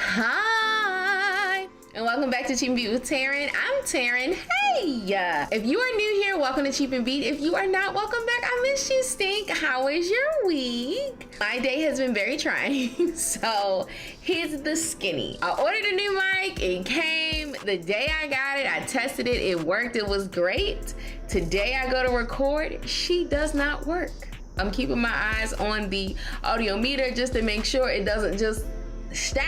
Hi, and welcome back to Cheap and Beat with Taryn. I'm Taryn. Hey, if you are new here, welcome to Cheap and Beat. If you are not, welcome back. I miss you, Stink. How was your week? My day has been very trying. So here's the skinny. I ordered a new mic. It came the day I got it. I tested it. It worked. It was great. Today I go to record. She does not work. I'm keeping my eyes on the audio meter just to make sure it doesn't just stop.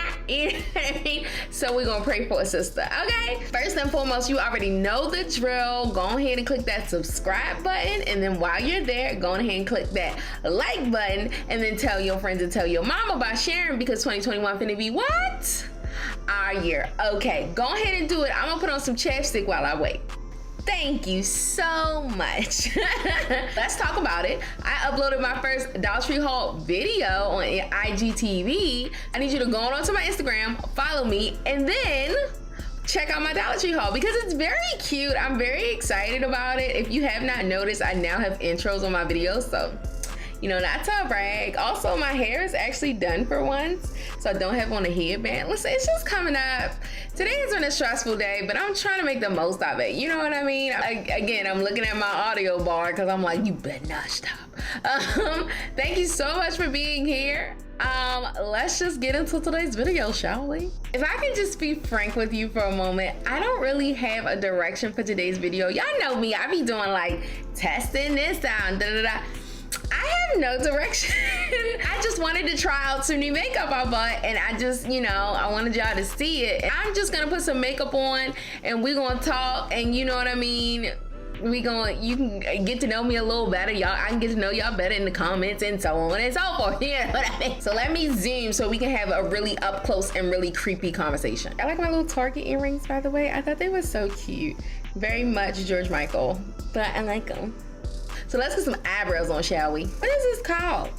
So we're gonna pray for a sister, okay? First and foremost, you already know the drill. Go ahead and click that subscribe button, and then while you're there, go ahead and click that like button, and then tell your friends and tell your mama about sharing, because 2021 finna be what? Our year. Okay, go ahead and do it. I'm gonna put on some chapstick while I wait. Thank you so much. Let's talk about it. I uploaded my first Dollar Tree haul video on IGTV. I need you to go on to my Instagram, follow me, and then check out my Dollar Tree haul because it's very cute. I'm very excited about it. If you have not noticed, I now have intros on my videos, so you know, not to brag. Also, my hair is actually done for once, so I don't have on a headband. Listen, it's just coming up. Today has been a stressful day, but I'm trying to make the most of it. You know what I mean? Again, I'm looking at my audio bar because I'm like, you better not stop. Thank you so much for being here. Let's just get into today's video, shall we? If I can just be frank with you for a moment, I don't really have a direction for today's video. Y'all know me, I be doing like testing this out, I have no direction. I just wanted to try out some new makeup I bought, and I just, you know, I wanted y'all to see it. I'm just gonna put some makeup on and we're gonna talk, and you know what I mean? You can get to know me a little better. I can get to know y'all better in the comments and so on and so forth. You know what I mean? So let me zoom so we can have a really up close and really creepy conversation. I like my little Target earrings, by the way. I thought they were so cute. Very much George Michael, but I like them. So let's get some eyebrows on, shall we? What is this called?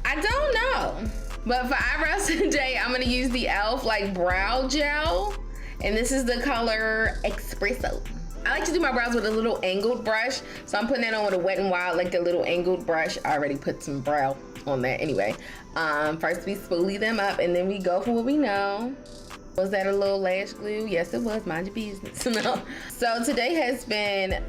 I don't know. But for eyebrows today, I'm gonna use the e.l.f. like brow gel. And this is the color Espresso. I like to do my brows with a little angled brush. So I'm putting that on with a Wet n Wild, like the little angled brush. I already put some brow on that anyway. First we spoolie them up and then we go for what we know. Was that a little lash glue? Yes, it was. Mind your business. No. So today has been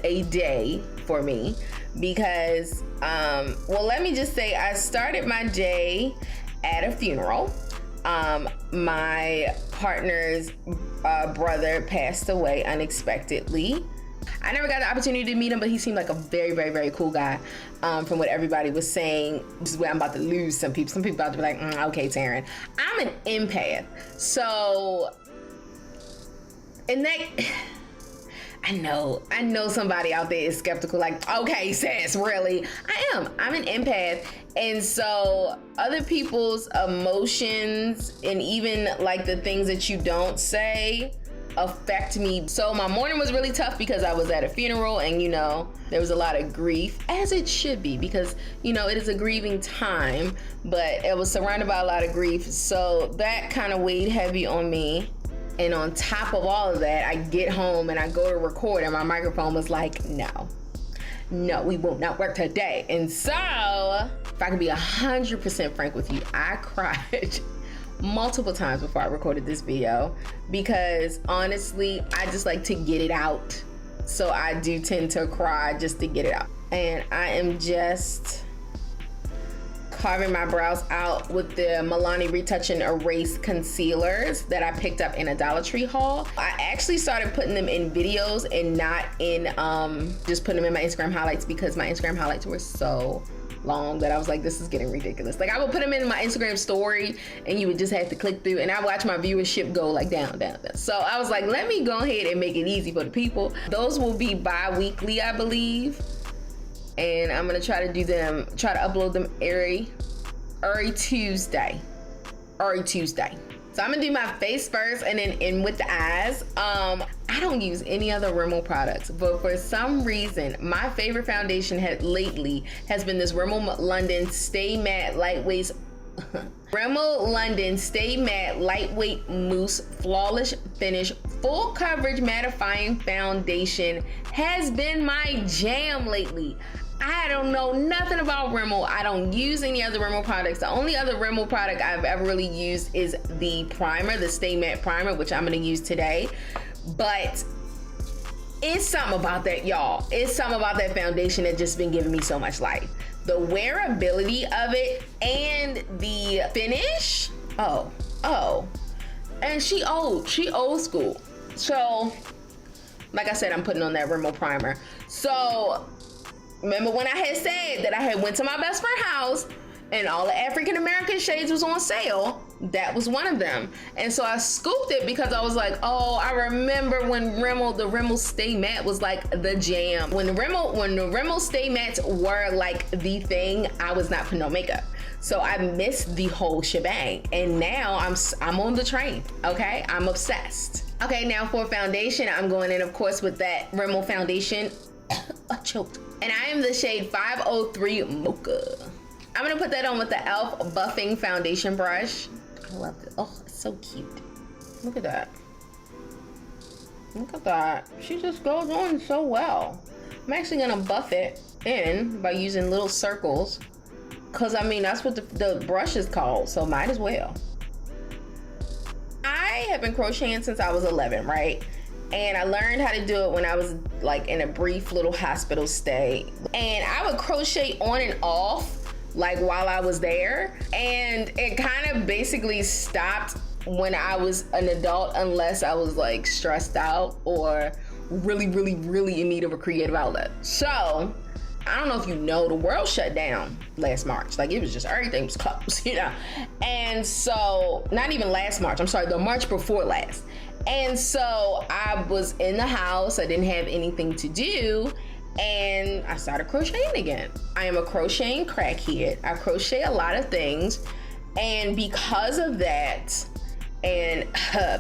a day for me because, well, let me just say I started my day at a funeral. My partner's brother passed away unexpectedly. I never got the opportunity to meet him, but he seemed like a very, very, very cool guy. From what everybody was saying, this is where I'm about to lose some people. Some people about to be like, okay, Taryn. I'm an empath. So, and that... I know somebody out there is skeptical, like, okay, sis, really? I'm an empath. And so other people's emotions and even like the things that you don't say affect me. So my morning was really tough because I was at a funeral and, you know, there was a lot of grief, as it should be, because, you know, it is a grieving time, but it was surrounded by a lot of grief. So that kind of weighed heavy on me. And on top of all of that, I get home and I go to record and my microphone was like, no, we will not work today. And so, if I can be 100% frank with you, I cried multiple times before I recorded this video because honestly, I just like to get it out. So I do tend to cry just to get it out. And I am just carving my brows out with the Milani Retouch and Erase concealers that I picked up in a Dollar Tree haul. I actually started putting them in videos and not in just putting them in my Instagram highlights because my Instagram highlights were so long that I was like, this is getting ridiculous. Like I would put them in my Instagram story and you would just have to click through, and I watch my viewership go like down. So I was like, let me go ahead and make it easy for the people. Those will be bi-weekly, I believe. And I'm gonna try to upload them every Tuesday. So I'm gonna do my face first and then in with the eyes. I don't use any other Rimmel products, but for some reason, my favorite foundation lately has been this Rimmel London Stay Matte Lightweight Rimmel London Stay Matte Lightweight Mousse Flawless Finish Full Coverage Mattifying Foundation has been my jam lately. I don't know nothing about Rimmel. I don't use any other Rimmel products. The only other Rimmel product I've ever really used is the primer, the Stay Matte Primer, which I'm gonna use today. But it's something about that, y'all. It's something about that foundation that just been giving me so much life. The wearability of it and the finish. Oh. And she old school. So, like I said, I'm putting on that Rimmel primer. So, remember when I had said that I had went to my best friend's house and all the African American shades was on sale? That was one of them. And so I scooped it because I was like, oh, I remember when the Rimmel Stay Matte was like the jam. When the Rimmel Stay Mattes were like the thing, I was not putting on makeup. So I missed the whole shebang. And now I'm on the train, okay? I'm obsessed. Okay, now for foundation, I'm going in, of course, with that Rimmel foundation. I choked. And I am the shade 503 Mocha. I'm gonna put that on with the e.l.f. Buffing Foundation Brush. I love it. Oh, it's so cute. Look at that. Look at that. She just goes on so well. I'm actually gonna buff it in by using little circles. Cause I mean, that's what the brush is called, so might as well. I have been crocheting since I was 11, right? And I learned how to do it when I was like in a brief little hospital stay. And I would crochet on and off like while I was there. And it kind of basically stopped when I was an adult unless I was like stressed out or really in need of a creative outlet. So, I don't know if you know, the world shut down last March. Like it was just, everything was closed, you know? And so, not even last March, I'm sorry, the March before last. And so I was in the house, I didn't have anything to do, and I started crocheting again. I am a crocheting crackhead. I crochet a lot of things, and because of that, and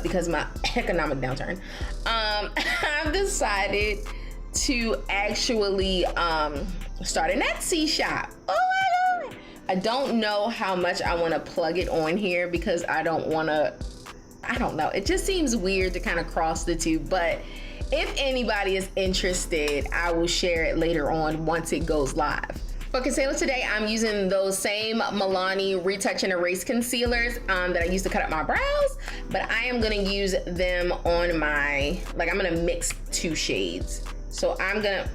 because of my economic downturn, I've decided to actually start an Etsy shop. Oh my God. I don't know how much I want to plug it on here because I don't know. It just seems weird to kind of cross the two, but if anybody is interested, I will share it later on once it goes live. For concealer today, I'm using those same Milani Retouch and Erase concealers that I used to cut up my brows, but I am gonna use them on my, like I'm gonna mix two shades. So I'm gonna,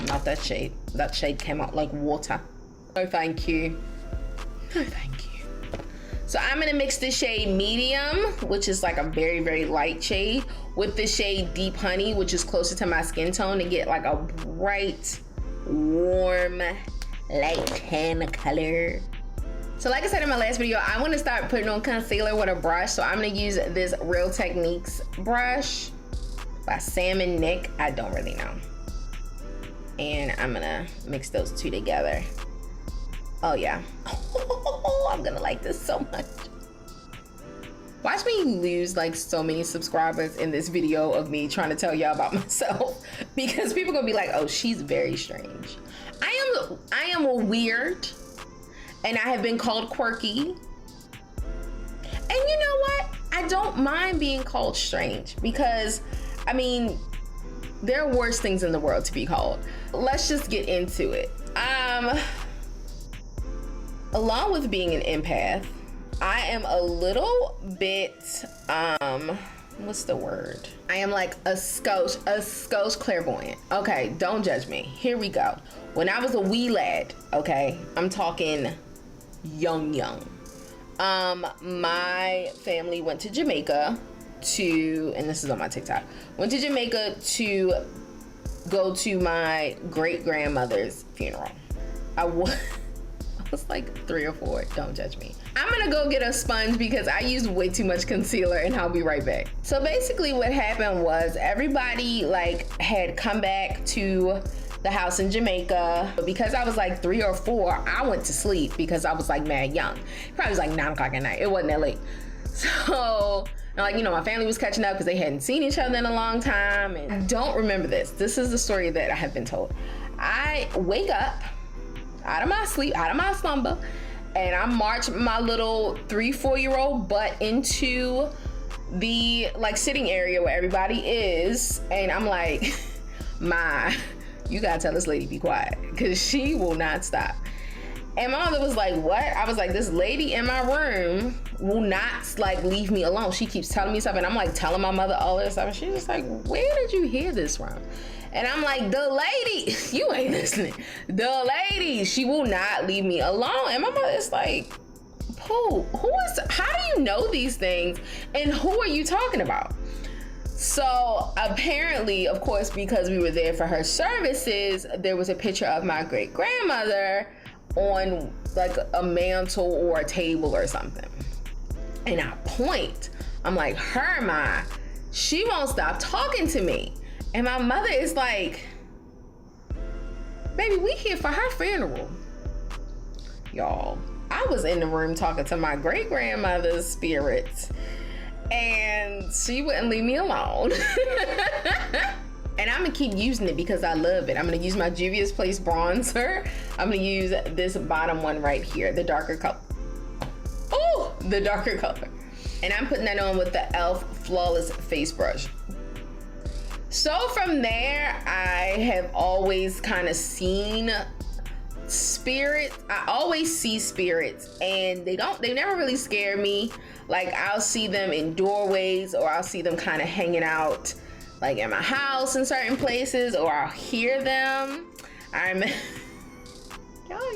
not that shade. That shade came out like water. Oh, thank you. Oh, thank you. So I'm gonna mix the shade Medium, which is like a very light shade, with the shade Deep Honey, which is closer to my skin tone, to get like a bright, warm, light tan color. So like I said in my last video, I wanna start putting on concealer with a brush. So I'm gonna use this Real Techniques brush by Sam and Nick. I don't really know. And I'm gonna mix those two together. Oh yeah. I'm gonna like this so much. Watch me lose like so many subscribers in this video of me trying to tell y'all about myself, because people gonna be like, oh, she's very strange. I am weird, and I have been called quirky. And you know what? I don't mind being called strange, because I mean, there are worse things in the world to be called. Let's just get into it. Along with being an empath, I am a little bit, what's the word? I am like a skosh clairvoyant. Okay, don't judge me. Here we go. When I was a wee lad, okay, I'm talking young. My family went to Jamaica and this is on my TikTok, went to Jamaica to go to my great grandmother's funeral. I was like 3 or 4, don't judge me. I'm gonna go get a sponge because I used way too much concealer, and I'll be right back. So basically what happened was everybody like had come back to the house in Jamaica. But because I was like 3 or 4, I went to sleep because I was like mad young. Probably was like 9 o'clock at night. It wasn't that late. So like, you know, my family was catching up because they hadn't seen each other in a long time. And I don't remember this. This is the story that I have been told. I wake up out of my sleep, out of my slumber, and I march my little 3-4-year-old butt into the like sitting area where everybody is, and I'm like, you gotta tell this lady be quiet, because she will not stop. And my mother was like, what? I was like, this lady in my room will not like leave me alone. She keeps telling me stuff, and I'm like telling my mother all this stuff, and she's just like, where did you hear this from? And I'm like, the lady, you ain't listening. The lady, she will not leave me alone. And my mother is like, Pooh, how do you know these things? And who are you talking about? So apparently, of course, because we were there for her services, there was a picture of my great grandmother on like a mantle or a table or something. And I point, I'm like, her ma, she won't stop talking to me. And my mother is like, baby, we here for her funeral. Y'all, I was in the room talking to my great grandmother's spirits, and she wouldn't leave me alone. And I'm gonna keep using it because I love it. I'm gonna use my Juvia's Place bronzer. I'm gonna use this bottom one right here, the darker color. Oh, the darker color. And I'm putting that on with the e.l.f. Flawless Face Brush. So from there, I have always kind of seen spirits. I always see spirits, and they never really scare me. Like, I'll see them in doorways, or I'll see them kind of hanging out like in my house in certain places, or I'll hear them.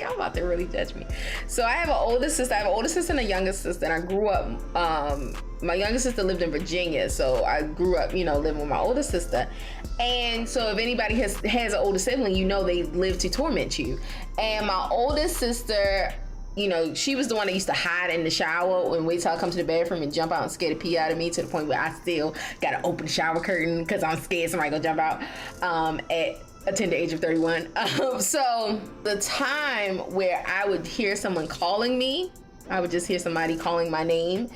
Y'all about to really judge me. So I have an older sister. I have an older sister and a younger sister, and I grew up, my younger sister lived in Virginia, so I grew up, living with my older sister. And so if anybody has an older sibling, they live to torment you. And my oldest sister, she was the one that used to hide in the shower and wait till I come to the bathroom and jump out and scare the pee out of me, to the point where I still gotta open the shower curtain because I'm scared somebody gonna jump out at a tender age of 31. So the time where I would hear someone calling me, I would just hear somebody calling my name,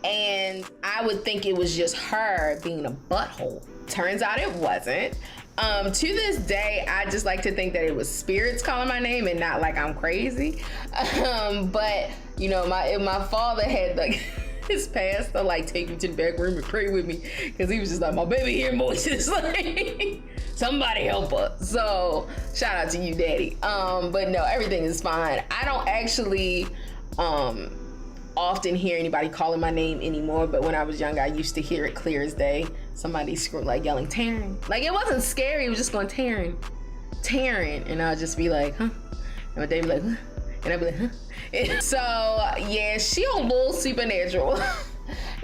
and I would think it was just her being a butthole. Turns out it wasn't. To this day, I just like to think that it was spirits calling my name and not like I'm crazy. But my father had like his pastor like take me to the back room and pray with me, because he was just like, my baby hearing voices, like somebody help her. So shout out to you, daddy. But no, everything is fine. I don't actually often hear anybody calling my name anymore, but when I was younger, I used to hear it clear as day. Somebody like yelling Taryn. Like, it wasn't scary, it was just going Taryn, and I'd just be like, huh? And my dad be like, huh? And I'd be like, huh? And so yeah, she a little supernatural.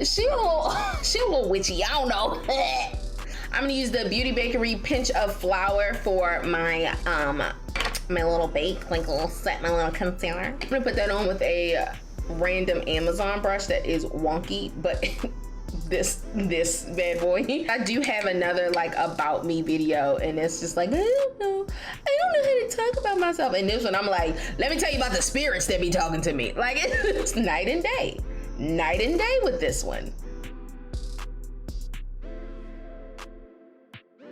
she a little witchy, I don't know. I'm gonna use the Beauty Bakery Pinch of Flour for my my little bake, like a little set, my little concealer. I'm gonna put that on with a random Amazon brush that is wonky, but this bad boy. I do have another like about me video, and it's just like, I don't know how to talk about myself. And this one I'm like, let me tell you about the spirits that be talking to me. Like, it's night and day with this one.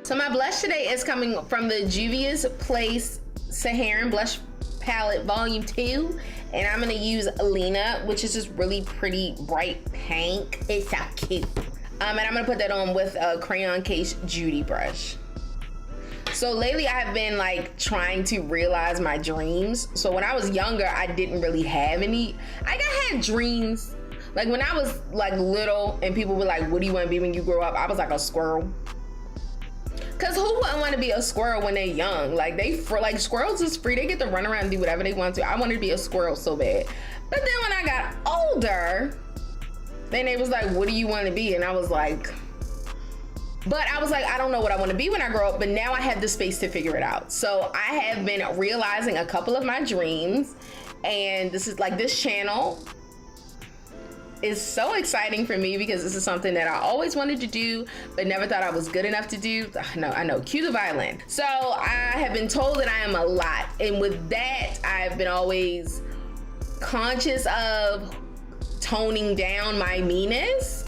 So my blush today is coming from the Juvia's Place Saharan Blush Palette Volume 2, and I'm gonna use Alina, which is just really pretty bright pink. It's so cute. And I'm gonna put that on with a Crayon Case Judy brush. So lately I've been like trying to realize my dreams. So when I was younger, I didn't really have any. I had dreams. Like when I was like little and people were like, what do you want to be when you grow up? I was like a squirrel. Cause who wouldn't want to be a squirrel when they're young? Like squirrels is free. They get to run around and do whatever they want to. I wanted to be a squirrel so bad. But then when I got older, then they was like, what do you want to be? And I was like, I don't know what I want to be when I grow up, but now I have the space to figure it out. So I have been realizing a couple of my dreams, and this is like, this channel is so exciting for me because this is something that I always wanted to do, but never thought I was good enough to do. I know, cue the violin. So I have been told that I am a lot, and with that, I've been always conscious of toning down my meanness.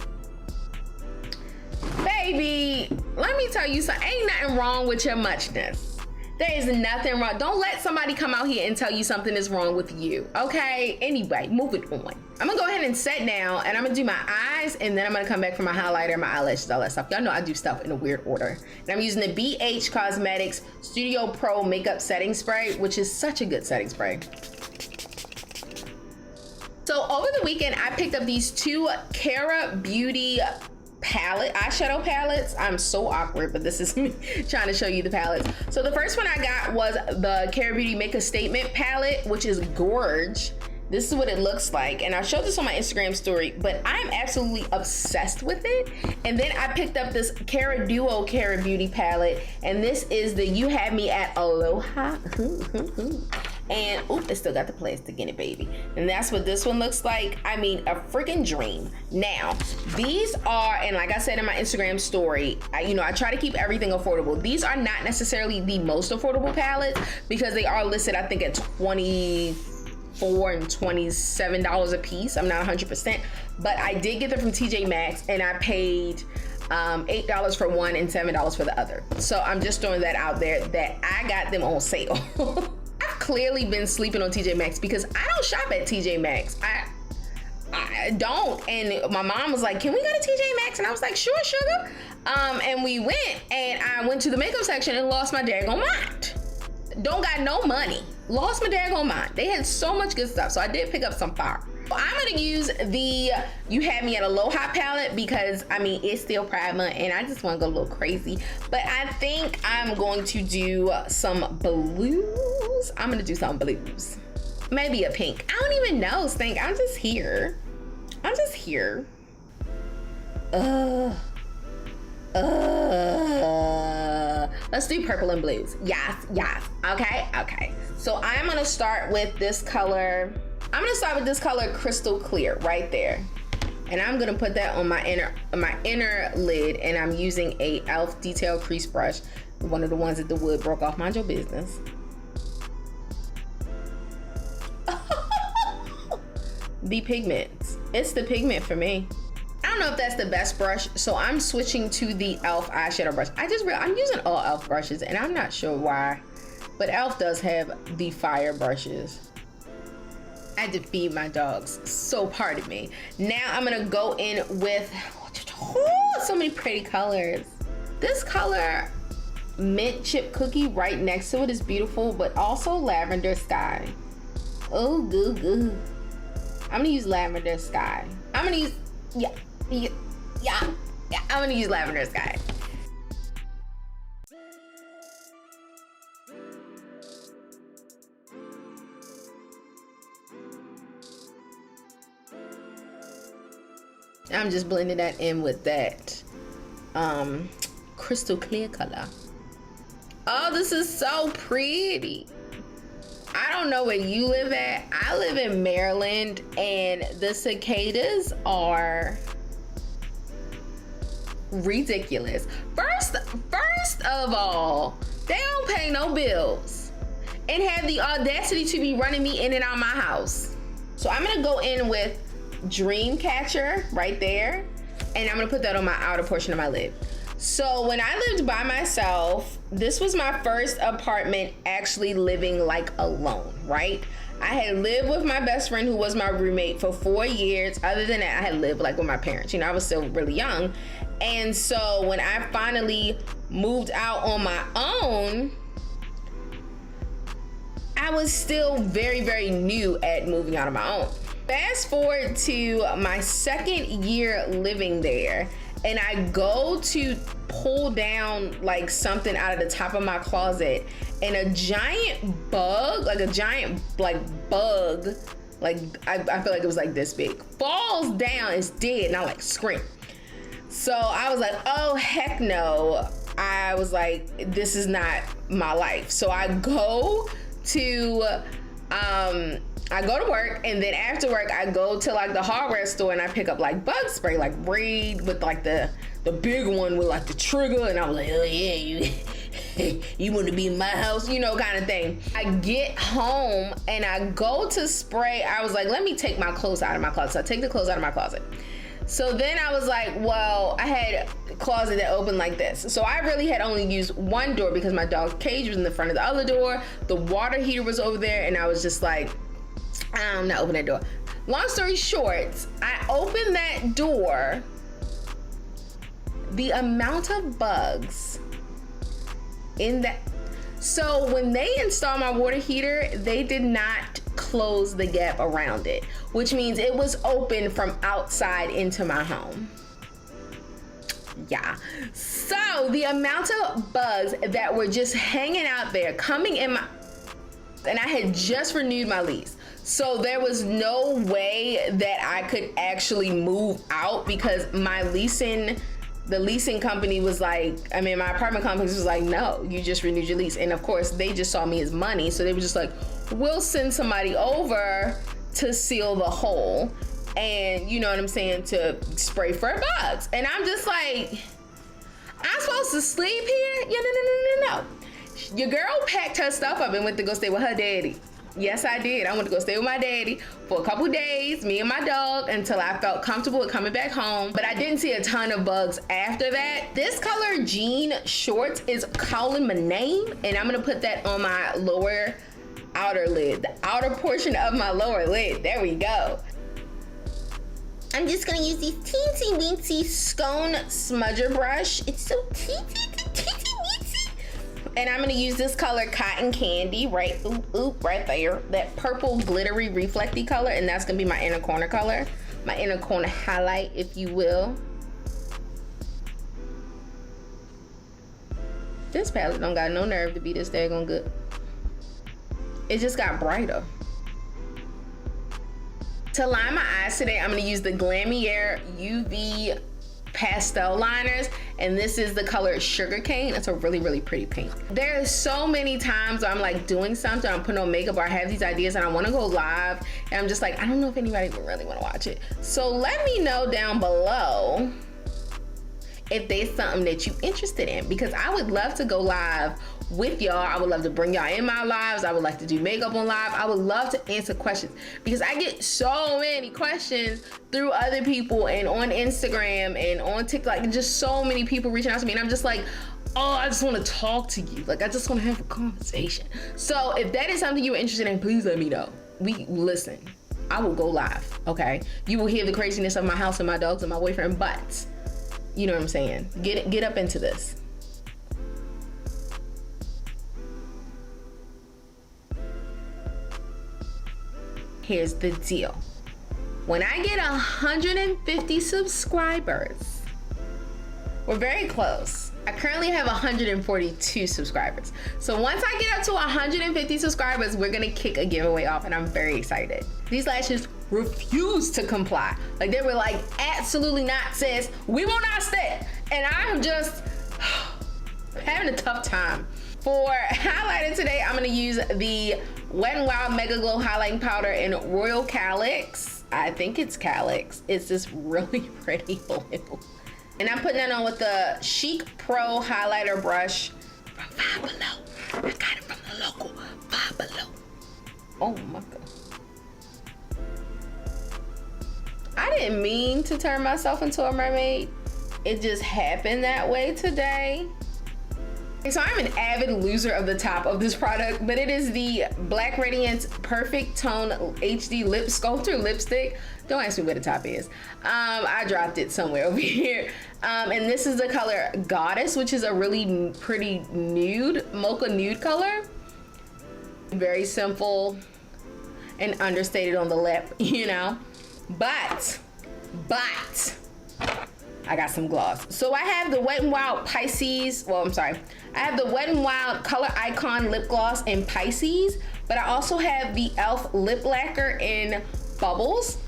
Baby, let me tell you something. Ain't nothing wrong with your muchness. There is nothing wrong. Don't let somebody come out here and tell you something is wrong with you, okay? Anyway, move it on. I'm gonna go ahead and set now, and I'm gonna do my eyes, and then I'm gonna come back for my highlighter, my eyelashes, all that stuff. Y'all know I do stuff in a weird order. And I'm using the BH Cosmetics Studio Pro Makeup Setting Spray, which is such a good setting spray. So over the weekend, I picked up these two Kara Beauty eyeshadow palettes. I'm so awkward, but this is me trying to show you the palettes. So the first one I got was the Kara Beauty Make a Statement palette, which is gorge. This is what it looks like, and I showed this on my Instagram story, but I'm absolutely obsessed with it. And then I picked up this Kara Duo Kara Beauty palette, and this is the You Have Me at Aloha. And oop, it still got the plastic in it, baby. And that's what this one looks like. I mean, a freaking dream. Now, these are, and like I said in my Instagram story, I try to keep everything affordable. These are not necessarily the most affordable palettes because they are listed, I think, at $24 and $27 a piece. I'm not 100%, but I did get them from TJ Maxx, and I paid $8 for one and $7 for the other. So I'm just throwing that out there that I got them on sale. I've clearly been sleeping on TJ Maxx because I don't shop at TJ Maxx. I don't. And my mom was like, can we go to TJ Maxx? And I was like, sure, sugar. And we went, and I went to the makeup section and lost my daggone mind. Don't got no money. Lost my daggone mind. They had so much good stuff. So I did pick up some fire. I'm gonna use the You Had Me at Aloha palette because I mean it's still Pride Month and I just want to go a little crazy. But I think I'm going to do some blues. I'm gonna do some blues. Maybe a pink. I don't even know, Stink. I'm just here. I'm just here. Let's do purple and blues. Yes, yes. Okay. So I'm gonna start with this color. I'm gonna start with this color, Crystal Clear, right there. And I'm gonna put that on my inner lid, and I'm using a e.l.f. detail crease brush, one of the ones that the wood broke off. Mind your business. The pigments. It's the pigment for me. I don't know if that's the best brush, so I'm switching to the e.l.f. eyeshadow brush. I just realized I'm using all e.l.f. brushes, and I'm not sure why, but e.l.f. does have the fire brushes. I had to feed my dogs, so pardon me. Now I'm gonna go in with, so many pretty colors. This color, Mint Chip Cookie, right next to it is beautiful, but also Lavender Sky. Oh, good. I'm gonna use Lavender Sky. I'm gonna use, I'm gonna use Lavender Sky. I'm just blending that in with that crystal clear color. Oh, this is so pretty. I don't know where you live at. I live in Maryland, and the cicadas are ridiculous. First of all, they don't pay no bills and have the audacity to be running me in and out of my house. So I'm gonna go in with Dreamcatcher right there, and I'm gonna put that on my outer portion of my lid. So when I lived by myself, this was my first apartment actually living like alone, right? I had lived with my best friend who was my roommate for 4 years. Other than that, I had lived like with my parents. I was still really young. And so when I finally moved out on my own, I was still very, very new at moving out on my own. Fast forward to my second year living there, and I go to pull down like something out of the top of my closet, and a giant bug, like a giant bug, like I feel like it was like this big, falls down, it's dead, and I like scream. So I was like, oh heck no. I was like, this is not my life. So I go to work, and then after work I go to like the hardware store and I pick up like bug spray, like Raid with like the big one with like the trigger, and I was like, oh yeah, you want to be in my house, kind of thing. I get home and I go to spray. I was like, let me take my clothes out of my closet. So I take the clothes out of my closet. So then I was like, well, I had a closet that opened like this. So I really had only used one door because my dog's cage was in the front of the other door. The water heater was over there, and I was just like, I'm not opening that door. Long story short, I opened that door. The amount of bugs in that. So when they installed my water heater, they did not close the gap around it, which means it was open from outside into my home. Yeah. So the amount of bugs that were just hanging out there, coming in my, and I had just renewed my lease. So there was no way that I could actually move out because the leasing company was like, my apartment complex was like, no, you just renewed your lease. And of course, they just saw me as money. So they were just like, we'll send somebody over to seal the hole. And you know what I'm saying, to spray for bugs. And I'm just like, I'm supposed to sleep here? Yeah, no. Your girl packed her stuff up and went to go stay with her daddy. Yes, I did. I went to go stay with my daddy for a couple days, me and my dog, until I felt comfortable with coming back home. But I didn't see a ton of bugs after that. This color jean shorts is calling my name, and I'm gonna put that on my lower outer lid, the outer portion of my lower lid. There we go. I'm just gonna use this teensy weensy scone smudger brush. It's so teensy weensy. And I'm gonna use this color Cotton Candy, right there. That purple glittery reflecty color, and that's gonna be my inner corner color. My inner corner highlight, if you will. This palette don't got no nerve to be this daggone good. It just got brighter. To line my eyes today, I'm gonna use the Glamier UV pastel liners, and this is the color Sugarcane. It's a really, really pretty pink. There's so many times where I'm like doing something, I'm putting on makeup, or I have these ideas and I wanna go live, and I'm just like, I don't know if anybody would really wanna watch it. So let me know down below if there's something that you're interested in, because I would love to go live with y'all. I would love to bring y'all in my lives. I would like to do makeup on live. I would love to answer questions because I get so many questions through other people and on Instagram and on TikTok, and just so many people reaching out to me, and I'm just like, oh, I just want to talk to you. Like, I just want to have a conversation. So if that is something you're interested in, please let me know. Listen, I will go live, okay? You will hear the craziness of my house and my dogs and my boyfriend, but you know what I'm saying? Get up into this. Here's the deal. When I get 150 subscribers, we're very close. I currently have 142 subscribers. So once I get up to 150 subscribers, we're gonna kick a giveaway off, and I'm very excited. These lashes refused to comply. Like, they were like, absolutely not, sis. We will not stay. And I'm just having a tough time. For highlighter today, I'm gonna use the Wet n Wild Mega Glow Highlighting Powder in Royal Calyx. I think it's Calyx. It's this really pretty blue. And I'm putting that on with the Chic Pro highlighter brush from Five Below. I got it from the local Five Below. Oh my God. I didn't mean to turn myself into a mermaid. It just happened that way today. So I'm an avid loser of the top of this product, but it is the Black Radiance Perfect Tone HD Lip Sculptor Lipstick. Don't ask me where the top is. I dropped it somewhere over here. And this is the color Goddess, which is a really pretty nude, mocha nude color. Very simple and understated on the lip, you know? But, I got some gloss. So I have the Wet n Wild Pisces, I have the Wet n Wild Color Icon Lip Gloss in Pisces, but I also have the e.l.f. Lip Lacquer in Bubbles.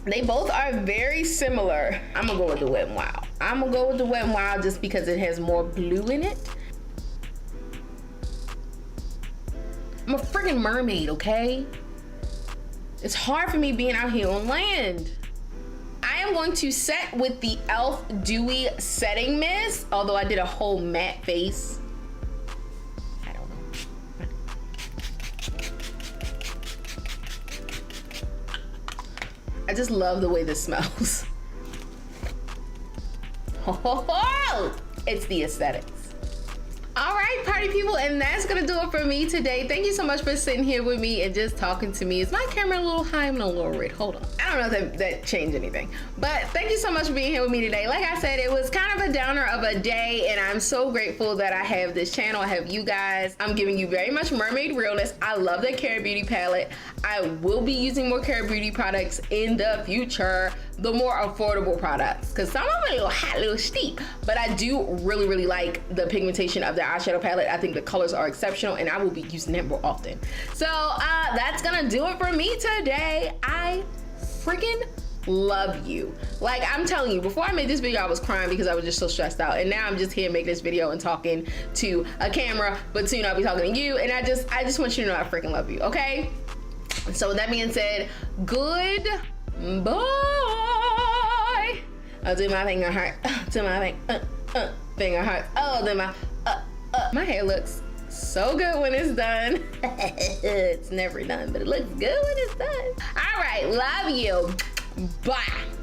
They both are very similar. I'm gonna go with the Wet n Wild. I'm gonna go with the Wet n Wild just because it has more blue in it. I'm a freaking mermaid, okay? It's hard for me being out here on land. I am going to set with the e.l.f. Dewy Setting Mist, although I did a whole matte face. I don't know. I just love the way this smells. It's the aesthetics. All right, party people, and that's gonna do it for me today. Thank you so much for sitting here with me and just talking to me. Is my camera a little high and a little red? Hold on. I don't know if that changed anything, but thank you so much for being here with me today. Like I said, it was kind of a downer of a day, and I'm so grateful that I have this channel. I have you guys. I'm giving you very much mermaid realness. I love the Cara Beauty palette. I will be using more Cara Beauty products in the future, the more affordable products, because some of them are a little hot, a little steep, but I do really like the pigmentation of the eyeshadow palette. I think the colors are exceptional, and I will be using them more often. So that's gonna do it for me today. I freaking love you. Like, I'm telling you, before I made this video, I was crying because I was just so stressed out, and now I'm just here making this video and talking to a camera, but soon I'll be talking to you, and I just want you to know I freaking love you, okay? So with that being said, good boy. I'll do my finger heart, to my finger heart. Oh, then my hair looks so good when it's done. It's never done, but it looks good when it's done. All right, love you. Bye.